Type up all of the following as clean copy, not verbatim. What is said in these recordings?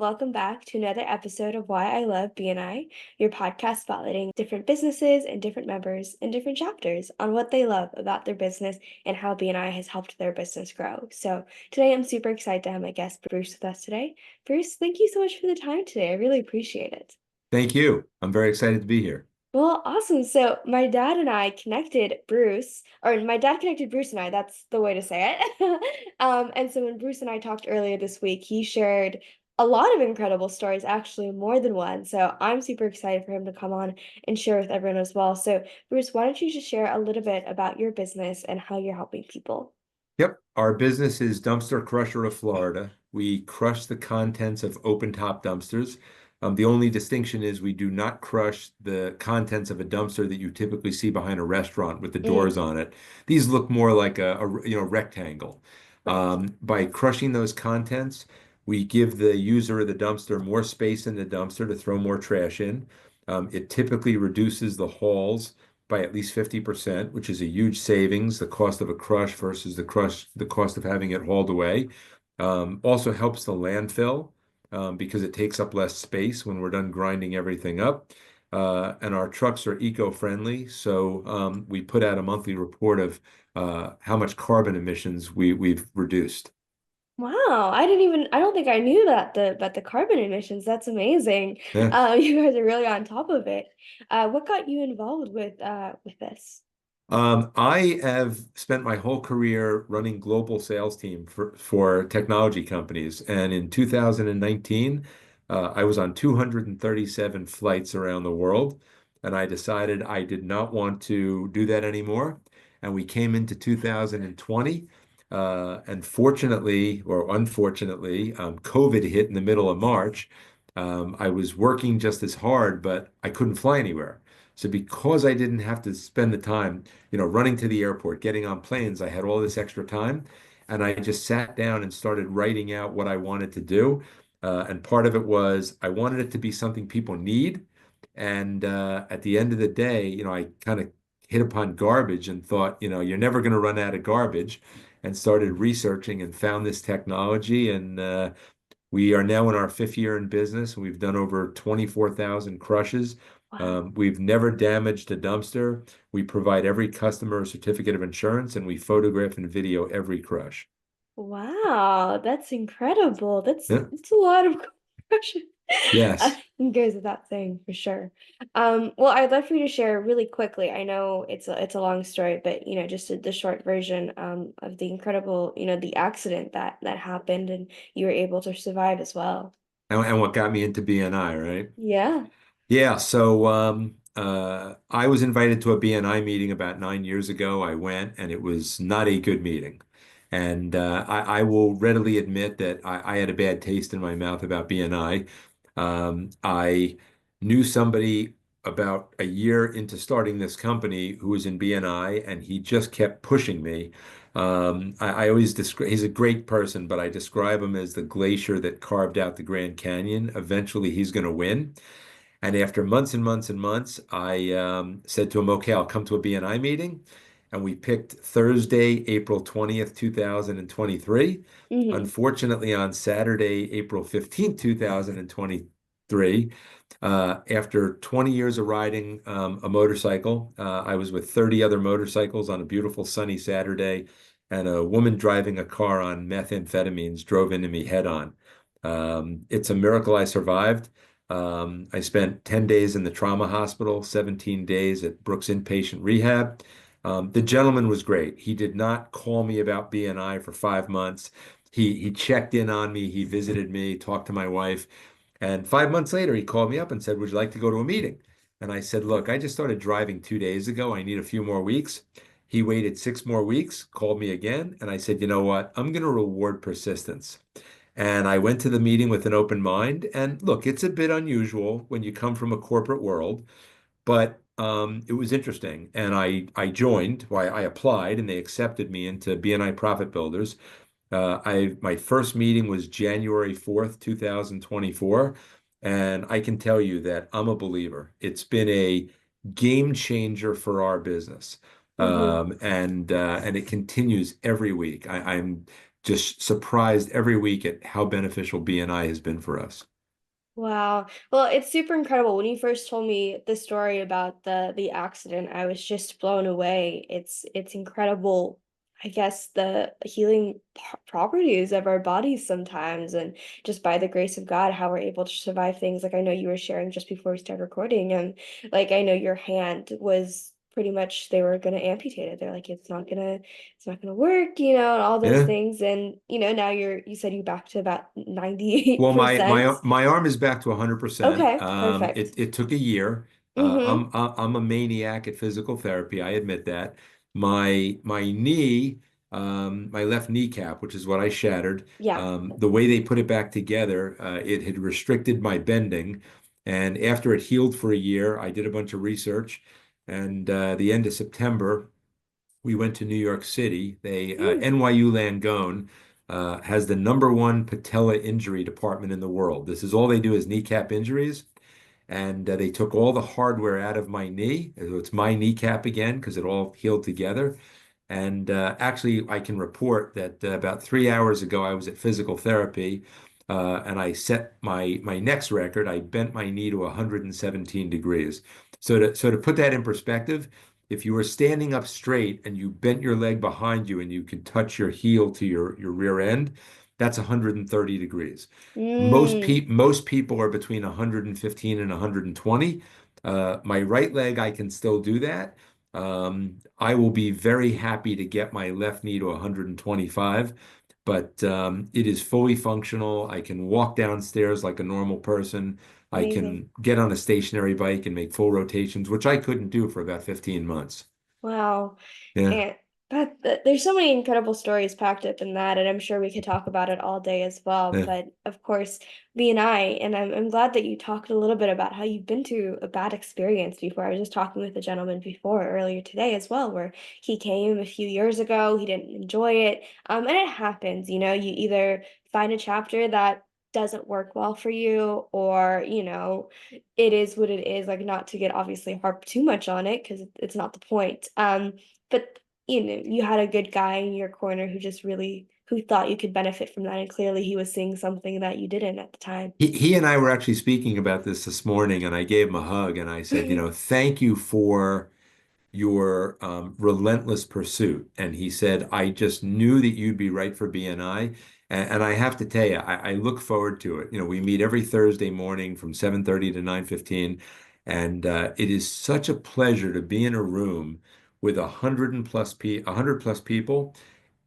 welcome back to another episode of Why I Love BNI, your podcast spotlighting different businesses and different members in different chapters on what they love about their business and how BNI has helped their business grow. So today I'm super excited to have my guest Bruce with us today. Bruce, thank you so much for the time today. I really appreciate it. Thank you. I'm very excited to be here. Well, awesome. So my dad and I connected Bruce, or my dad connected Bruce and I, that's the way to say it. And so when Bruce and I talked earlier this week, he shared a lot of incredible stories, actually more than one. So I'm super excited for him to come on and share with everyone as well. So Bruce, why don't you just share a little bit about your business and how you're helping people? Yep. Our business is Crusher of Florida. We crush the contents of open top dumpsters. The only distinction is we do not crush the contents of a dumpster that you typically see behind a restaurant with the doors Mm, on it. These look more like a rectangle. right. By crushing those contents, we give the user of the dumpster more space in the dumpster to throw more trash in. It typically reduces the hauls by at least 50%, which is a huge savings, the cost of a crush versus the cost of having it hauled away. Also helps the landfill because it takes up less space when we're done grinding everything up. And our trucks are eco-friendly, so we put out a monthly report of how much carbon emissions we've reduced. Wow, I don't think I knew that about the carbon emissions. That's amazing. Yeah. You guys are really on top of it. What got you involved with this? I have spent my whole career running global sales team for technology companies. And in 2019, I was on 237 flights around the world. And I decided I did not want to do that anymore. And we came into 2020. And fortunately, or unfortunately, COVID hit in the middle of March. I was working just as hard, but I couldn't fly anywhere. So because I didn't have to spend the time running to the airport, getting on planes. I had all this extra time, and I just sat down and started writing out what I wanted to do. And part of it was I wanted it to be something people need. And at the end of the day, I kind of hit upon garbage and thought, you're never going to run out of garbage, and started researching and found this technology. And we are now in our fifth year in business. We've done over 24,000 crushes. Wow. We've never damaged a dumpster. We provide every customer a certificate of insurance, and we photograph and video every crush. Wow, that's incredible. Yeah. That's a lot of question. Yes. It goes without saying for sure. Well, I'd love for you to share really quickly. I know it's a long story, but just the short version of the incredible, the accident that happened and you were able to survive as well. And what got me into BNI, right? Yeah. Yeah. So I was invited to a BNI meeting about 9 years ago. I went, and it was not a good meeting. And I will readily admit that I had a bad taste in my mouth about BNI. I knew somebody about a year into starting this company who was in BNI, and he just kept pushing me. I always describe, he's a great person, but I describe him as the glacier that carved out the Grand Canyon. Eventually, he's going to win. And after months and months and months, I said to him, okay, I'll come to a BNI meeting. And we picked Thursday, April 20th, 2023. Hmm. Unfortunately, on Saturday, April 15th, 2023, after 20 years of riding a motorcycle, I was with 30 other motorcycles on a beautiful sunny Saturday, and a woman driving a car on methamphetamines drove into me head on. It's a miracle I survived. I spent 10 days in the trauma hospital, 17 days at Brooks Inpatient Rehab. The gentleman was great. He did not call me about BNI for 5 months. He checked in on me, he visited me, talked to my wife, and 5 months later he called me up and said, "Would you like to go to a meeting?" And I said, "Look, I just started driving 2 days ago. I need a few more weeks." He waited 6 more weeks, called me again, and I said, "You know what? I'm going to reward persistence." And I went to the meeting with an open mind. And look, it's a bit unusual when you come from a corporate world, but it was interesting. And I joined, well, I applied, and they accepted me into BNI Profit Builders. My first meeting was January 4th, 2024. And I can tell you that I'm a believer. It's been a game changer for our business. Hmm. And it continues every week. I'm just surprised every week at how beneficial BNI has been for us. Wow. Well, it's super incredible. When you first told me the story about the accident, I was just blown away. It's incredible, I guess, the healing properties of our bodies sometimes, and just by the grace of God, how we're able to survive things. Like I know you were sharing just before we started recording, and like I know your hand was pretty much they were gonna amputate it. They're like, it's not gonna work, and all those Yeah. things. And now you said you back to about Well, my 98%. my my arm is back to 100%. Okay, It perfect. it took a year. Mm-hmm. I'm a maniac at physical therapy. I admit that. My knee, my left kneecap, which is what I shattered, Yeah. the way they put it back together, it had restricted my bending. And after it healed for a year, I did a bunch of research. And the end of September, we went to New York City. Mm, NYU Langone has the number one patella injury department in the world. This is all they do is kneecap injuries. And they took all the hardware out of my knee. So it's my kneecap again because it all healed together. And actually, I can report that about 3 hours ago, I was at physical therapy, and I set my next record. I bent my knee to 117 degrees. So to put that in perspective, if you were standing up straight and you bent your leg behind you and you could touch your heel to your rear end, that's 130 degrees. mm, Most people are between 115 and 120. My right leg, I can still do that. I will be very happy to get my left knee to 125, but it is fully functional. I can walk downstairs like a normal person. I amazing. can get on a stationary bike and make full rotations, which I couldn't do for about 15 months. Wow. Yeah, And there's so many incredible stories packed up in that, and I'm sure we could talk about it all day as well. yeah. But of course, BNI, and I'm glad that you talked a little bit about how you've been through a bad experience before. I was just talking with a gentleman before earlier today as well, where he came a few years ago, he didn't enjoy it. And it happens, you either find a chapter that doesn't work well for you, or it is what it is, like, not to get obviously harp too much on it because it's not the point. But you had a good guy in your corner who just really who thought you could benefit from that, and clearly he was seeing something that you didn't at the time. He and I were actually speaking about this morning, and I gave him a hug and I said, thank you for your relentless pursuit. And he said, I just knew that you'd be right for BNI. And I have to tell you, I look forward to it. We meet every Thursday morning from 7:30 to 9:15. And it is such a pleasure to be in a room with 100 plus people.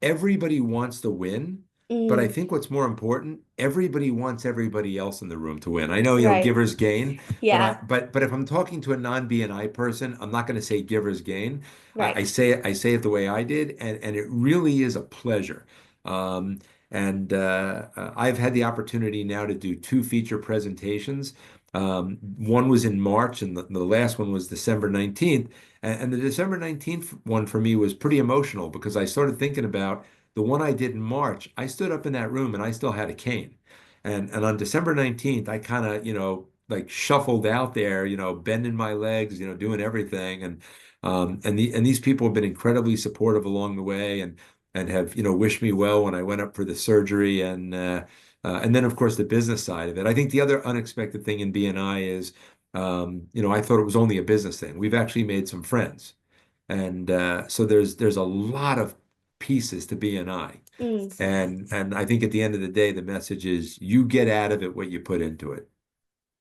Everybody wants to win, but I Mm, think what's more important, everybody wants everybody else in the room to win. I know, right. givers gain, but I Yeah, but if I'm talking to a non-BNI person, I'm not going to say givers gain. I right. say it the way I did, and it really is a pleasure. Um, and I've had the opportunity now to do two feature presentations. One was in March, and the last one was December 19th. And the December 19th one for me was pretty emotional because I started thinking about the one I did in March. I stood up in that room and I still had a cane. And on December 19th, I kind of, like shuffled out there, bending my legs, doing everything. And these people have been incredibly supportive along the way and have, wished me well when I went up for the surgery and then of course the business side of it. I think the other unexpected thing in BNI is I thought it was only a business thing. We've actually made some friends. And so there's a lot of pieces to BNI. Mm. And I think at the end of the day, the message is you get out of it what you put into it.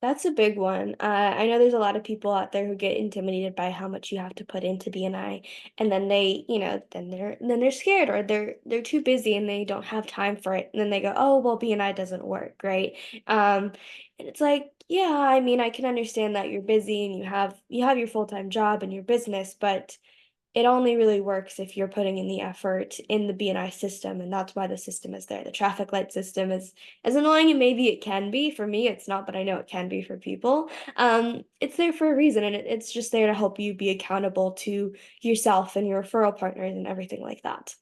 That's a big one. I know there's a lot of people out there who get intimidated by how much you have to put into BNI, and then then they're scared, or they're too busy and they don't have time for it, and then they go, oh well, BNI doesn't work, right? And it's like, yeah, I mean, I can understand that you're busy and you have your full-time job and your business, but it only really works if you're putting in the effort in the BNI system, and that's why the system is there. The traffic light system is as annoying, and maybe it can be for me. It's not, but I know it can be for people. It's there for a reason, and it's just there to help you be accountable to yourself and your referral partners and everything like that.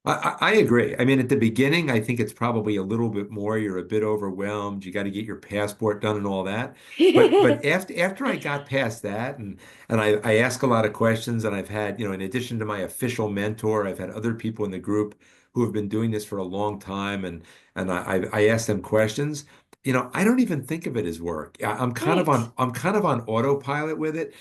I agree. I mean, at the beginning, I think it's probably a little bit more. You're a bit overwhelmed. You got to get your passport done and all that. But after I got past that, and I ask a lot of questions, and I've had, in addition to my official mentor, I've had other people in the group who have been doing this for a long time, and I ask them questions. I don't even think of it as work. Right. I'm kind of on autopilot with it.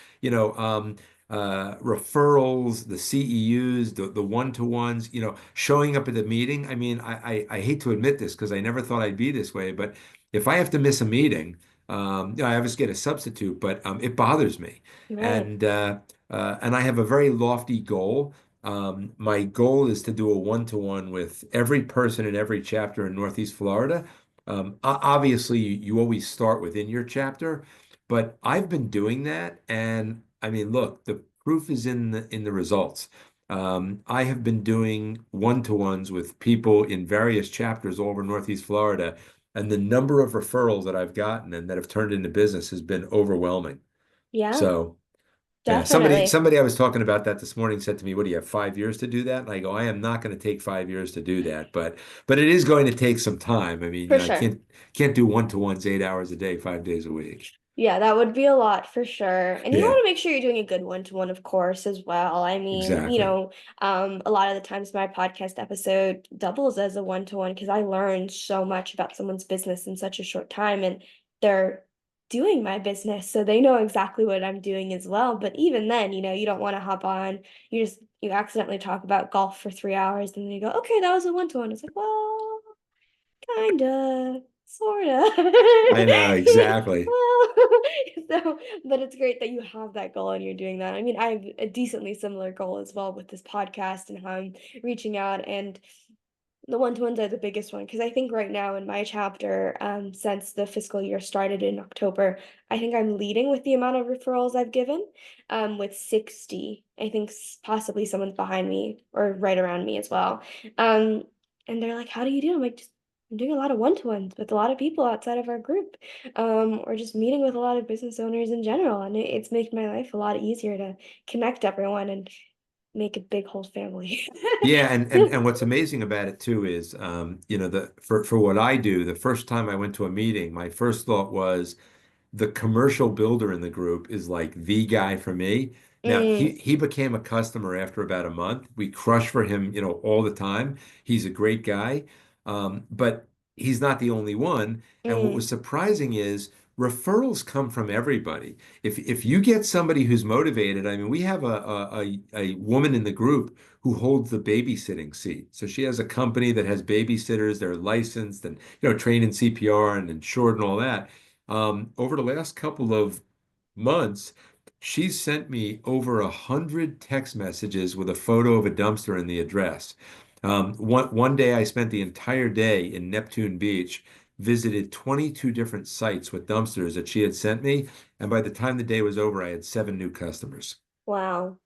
Referrals, the CEUs, the one-to-ones, showing up at the meeting. I mean, I hate to admit this because I never thought I'd be this way, but if I have to miss a meeting, I always get a substitute, but it bothers me. Right. And I have a very lofty goal. My goal is to do a one-to-one with every person in every chapter in Northeast Florida. Obviously, you always start within your chapter, but I've been doing that, and I mean, look, the proof is in the results. I have been doing one-to-ones with people in various chapters all over Northeast Florida, and the number of referrals that I've gotten and that have turned into business has been overwhelming. Yeah, So. Yeah, somebody definitely. somebody I was talking about that this morning said to me, "What do you have, 5 years to do that?" And I go, "I am not going to take 5 years to do that, but it is going to take some time. I mean, For I sure. can't do one-to-ones 8 hours a day, 5 days a week." Yeah, that would be a lot for sure. And you want Yeah, to make sure you're doing a good one-to-one, of course, as well. I mean, exactly. a lot of the times my podcast episode doubles as a one-to-one because I learned so much about someone's business in such a short time, and they're doing my business, so they know exactly what I'm doing as well. But even then, you don't want to hop on. You accidentally talk about golf for 3 hours, and then you go, okay, that was a one-to-one. It's like, well, kinda, sorta. I know exactly. Well, so, but it's great that you have that goal and you're doing that. I mean, I have a decently similar goal as well with this podcast and how I'm reaching out, and the one-to-ones are the biggest one because I think right now in my chapter, since the fiscal year started in October, I think I'm leading with the amount of referrals I've given, with 60. I think possibly someone's behind me or right around me as well. Um, and they're like, "How do you do?" I'm like, "Just I'm doing a lot of one-to-ones with a lot of people outside of our group, or just meeting with a lot of business owners in general, and it's made my life a lot easier to connect everyone and make a big whole family." Yeah, and what's amazing about it too is, for what I do, the first time I went to a meeting, my first thought was, the commercial builder in the group is like the guy for me. Now Mm, he became a customer after about a month. We crush for him, all the time. He's a great guy, but he's not the only one. And what mm. was surprising is referrals come from everybody. If you get somebody who's motivated, I mean, we have a woman in the group who holds the babysitting seat. So she has a company that has babysitters. They're licensed and trained in CPR and insured and all that. Over the last couple of months, she's sent me over 100 text messages with a photo of a dumpster and the address. One day, I spent the entire day in Neptune Beach, visited 22 different sites with dumpsters that she had sent me, and by the time the day was over, I had 7 new customers. Wow.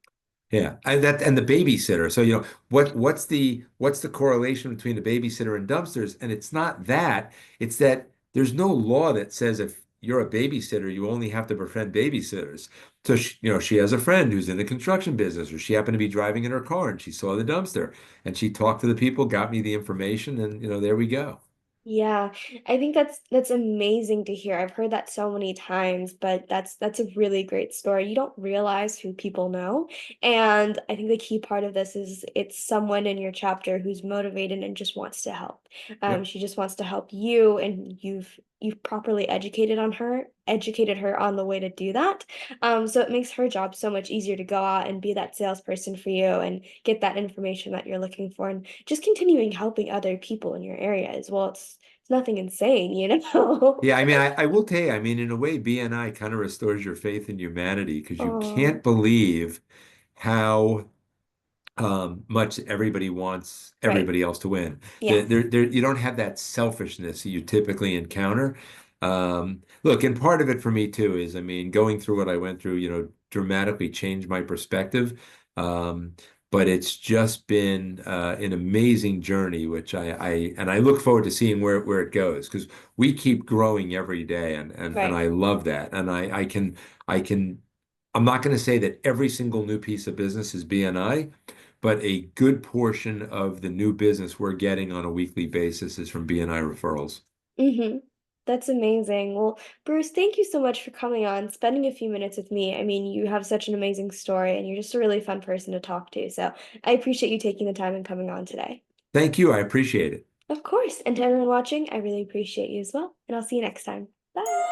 Yeah, and the babysitter. So, what's the correlation between the babysitter and dumpsters? And it's not that, it's that there's no law that says if you're a babysitter, you only have to befriend babysitters. So she has a friend who's in the construction business, or she happened to be driving in her car and she saw the dumpster and she talked to the people, got me the information, and there we go. Yeah, I think that's amazing to hear. I've heard that so many times, but that's a really great story. You don't realize who people know. And I think the key part of this is it's someone in your chapter who's motivated and just wants to help. Yep. She just wants to help you, and you've properly educated her on the way to do that. So it makes her job so much easier to go out and be that salesperson for you and get that information that you're looking for, and just continuing helping other people in your area as well. It's nothing insane, you know? Yeah, I mean, I will tell you, I mean, in a way, BNI kind of restores your faith in humanity because you Oh, can't believe how much everybody wants right. everybody else to win. Yeah, You don't have that selfishness that you typically encounter. Look, and part of it for me too is, I mean, going through what I went through, dramatically changed my perspective. Um, but it's just been an amazing journey, which I look forward to seeing where it goes because we keep growing every day, and right. I love that. And I can I'm not going to say that every single new piece of business is BNI, but a good portion of the new business we're getting on a weekly basis is from BNI referrals. Mm-hmm. That's amazing. Well, Bruce, thank you so much for coming on, spending a few minutes with me. I mean, you have such an amazing story and you're just a really fun person to talk to. So I appreciate you taking the time and coming on today. Thank you. I appreciate it. Of course. And to everyone watching, I really appreciate you as well. And I'll see you next time. Bye.